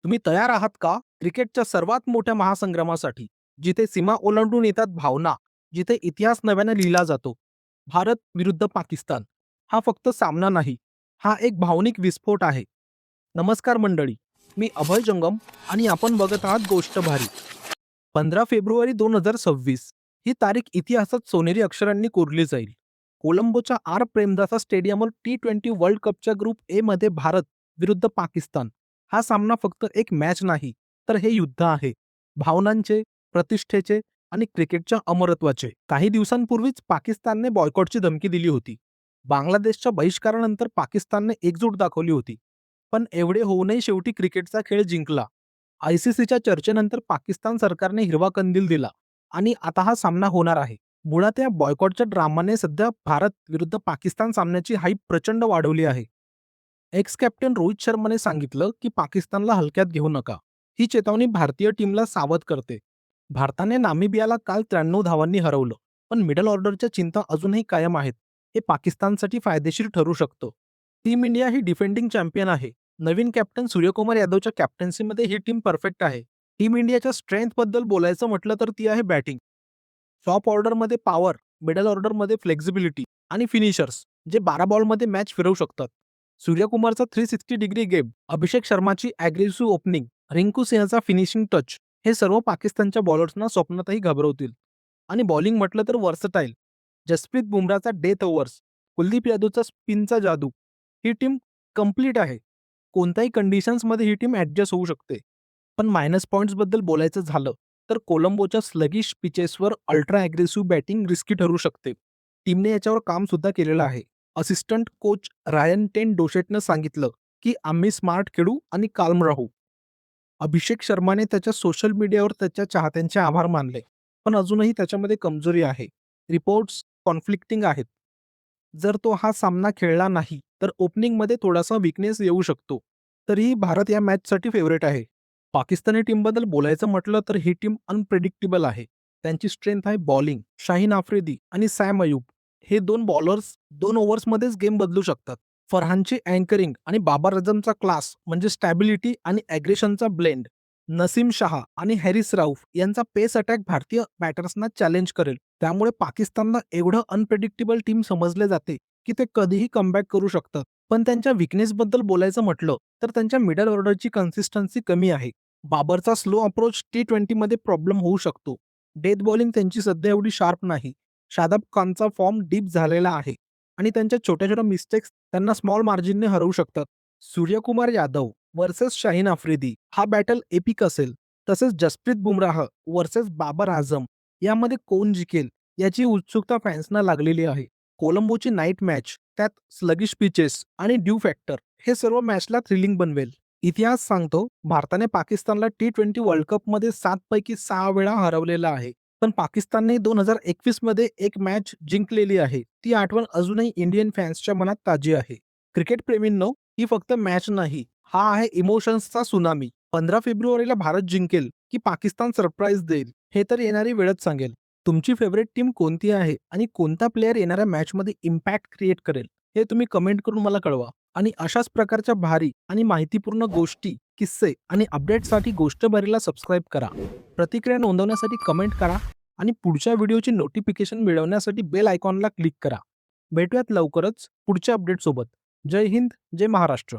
तुम्ही तयार आहात का क्रिकेटच्या सर्वात मोठ्या महासंग्रामासाठी, जिथे सीमा ओलांडून येतात भावना, जिथे इतिहास नव्याने लिहिला जातो? भारत विरुद्ध पाकिस्तान हा फक्त सामना नाही, हा एक भावनिक विस्फोट आहे. नमस्कार मंडळी, मी अभय जंगम आणि आपण बघत आहात गोष्ट भारी. 15 फेब्रुवारी 2026 ही तारीख इतिहासात सोनेरी अक्षरांनी कोरली जाईल. कोलंबोच्या आर प्रेमदासा स्टेडियमवर T20 वर्ल्ड कपच्या ग्रुप ए मध्ये भारत विरुद्ध पाकिस्तान हा सामना फक्त एक मॅच नाही, तर हे युद्ध आहे. भावनांचे, प्रतिष्ठेचे आणि क्रिकेटच्या अमरत्वाचे. काही दिवसांपूर्वीच पाकिस्तानने बॉयकॉटची धमकी दिली होती. बांगलादेशच्या बहिष्कारानंतर पाकिस्तानने एकजूट दाखवली होती. पण एवढे होऊनही शेवटी क्रिकेटचा खेळ जिंकला. आयसीसीच्या चर्चेनंतर पाकिस्तान सरकारने हिरवा कंदील दिला आणि आता हा सामना होणार आहे. मुळात या बॉयकॉटच्या ड्रामाने सध्या भारत विरुद्ध पाकिस्तान सामन्याची हाईप प्रचंड वाढवली आहे. एक्स कॅप्टन रोहित शर्माने सांगितलं की पाकिस्तानला हलक्यात घेऊ नका. ही चेतावणी भारतीय टीमला सावध करते. भारताने नामिबियाला काल 93 धावांनी हरवलं, पण मिडल ऑर्डरच्या चिंता अजूनही कायम आहेत. हे पाकिस्तानसाठी फायदेशीर ठरू शकतं. टीम इंडिया ही डिफेंडिंग चॅम्पियन आहे. नवीन कॅप्टन सूर्यकुमार यादवच्या कॅप्टन्सीमध्ये ही टीम परफेक्ट आहे. टीम इंडियाच्या स्ट्रेंथबद्दल बोलायचं म्हटलं तर ती आहे बॅटिंग. टॉप ऑर्डरमध्ये पॉवर, मिडल ऑर्डरमध्ये फ्लेक्झिबिलिटी आणि फिनिशर्स जे 12 बॉलमध्ये मॅच फिरवू शकतात. सूर्यकुमारचा 360 डिग्री गेम, अभिषेक शर्माची अग्रेसिव्ह ओपनिंग, रिंकू सिंहचा फिनिशिंग टच हे सर्व पाकिस्तानच्या बॉलर्सना स्वप्नातही घाबरवतील. आणि बॉलिंग म्हटलं तर वर्सटाईल. जसप्रीत बुमराचा डेथ ओव्हर्स, कुलदीप यादवचा स्पिनचा जादू. ही टीम कंप्लीट आहे. कोणत्याही कंडिशन्समध्ये ही टीम ॲडजस्ट होऊ शकते. पण मायनस पॉइंट्सबद्दल बोलायचं झालं तर कोलंबोच्या स्लगिश पिचेसवर अल्ट्रा ॲग्रेसिव्ह बॅटिंग रिस्की ठरू शकते. टीमने याच्यावर काम सुद्धा केलेलं आहे. असिस्टंट कोच रायन टेन डोशेटनं सांगितलं की आम्ही स्मार्ट खेळू आणि काल्म राहू. अभिषेक शर्माने त्याच्या सोशल मीडियावर त्याच्या चाहत्यांचे आभार मानले, पण अजूनही त्याच्यामध्ये कमजोरी आहे. रिपोर्ट्स कॉन्फ्लिक्टिंग आहेत. जर तो हा सामना खेळला नाही तर ओपनिंगमध्ये थोडासा वीकनेस येऊ शकतो. तरीही भारत या मॅचसाठी फेवरेट आहे. पाकिस्तानी टीमबद्दल बोलायचं म्हटलं तर ही टीम अनप्रेडिक्टेबल आहे. त्यांची स्ट्रेंथ आहे बॉलिंग. शाहीन आफ्रिदी आणि सॅम अयूब हे दोन बॉलर्स 2 ओव्हर्समध्येच गेम बदलू शकतात. फरहानची अँकरिंग आणि बाबर आझमचा क्लास म्हणजे स्टॅबिलिटी आणि ॲग्रेशनचा ब्लेंड. नसीम शहा आणि हॅरिस राऊफ यांचा पेस अटॅक भारतीय बॅटर्सना चॅलेंज करेल. त्यामुळे पाकिस्तानला एवढं अनप्रेडिक्टेबल टीम समजले जाते की ते कधीही कमबॅक करू शकतात. पण त्यांच्या विकनेसबद्दल बोलायचं म्हटलं तर त्यांच्या मिडल ऑर्डरची कन्सिस्टन्सी कमी आहे. बाबरचा स्लो अप्रोच T20 मध्ये प्रॉब्लेम होऊ शकतो. डेथ बॉलिंग त्यांची सध्या एवढी शार्प नाही. शादाब खानचा फॉर्म डीप झालेला आहे आणि त्यांच्या छोट्या छोट्या मिस्टेक्स त्यांना स्मॉल मार्जिनने हरवू शकतात. सूर्यकुमार यादव वर्सेस शाहीन आफ्रिदी हा बॅटल एपिक असेल. तसेच जसप्रीत बुमराह वर्सेस बाबर आझम यामध्ये कोण जिंकेल याची उत्सुकता फॅन्सना लागलेली आहे. कोलंबोची नाईट मॅच, त्यात स्लगिश पिचेस आणि ड्यू फॅक्टर हे सर्व मॅचला थ्रिलिंग बनवेल. इतिहास सांगतो भारताने पाकिस्तानला T20 वर्ल्ड कपमध्ये 7 पैकी 6 वेळा हरवलेला आहे. पण पाकिस्तानने 2021 मध्ये एक मॅच जिंकलेली आहे. ती आठवण अजूनही इंडियन फॅन्सच्या मनात ताजी आहे. क्रिकेट प्रेमींनो, ही फक्त मॅच नाही, हा आहे इमोशन्सचा सुनामी. 15 फेब्रुवारीला भारत जिंकेल की पाकिस्तान सरप्राईज देईल हे तर येणारी वेळच सांगेल. तुमची फेवरेट टीम कोणती आहे आणि कोणता प्लेअर येणाऱ्या मॅचमध्ये इम्पॅक्ट क्रिएट करेल हे तुम्ही कमेंट करून मला कळवा. आणि अशाच प्रकारच्या भारी आणि माहितीपूर्ण गोष्टी, किस्से आणि अपडेट्ससाठी गोष्ट भारीला सबस्क्राईब करा. प्रतिक्रिया नोंदवण्यासाठी कमेंट करा आणि पुढच्या व्हिडिओची नोटिफिकेशन मिळवण्यासाठी बेल आयकॉनला क्लिक करा. भेटूयात लवकरच पुढच्या अपडेट सोबत. जय हिंद, जय महाराष्ट्र.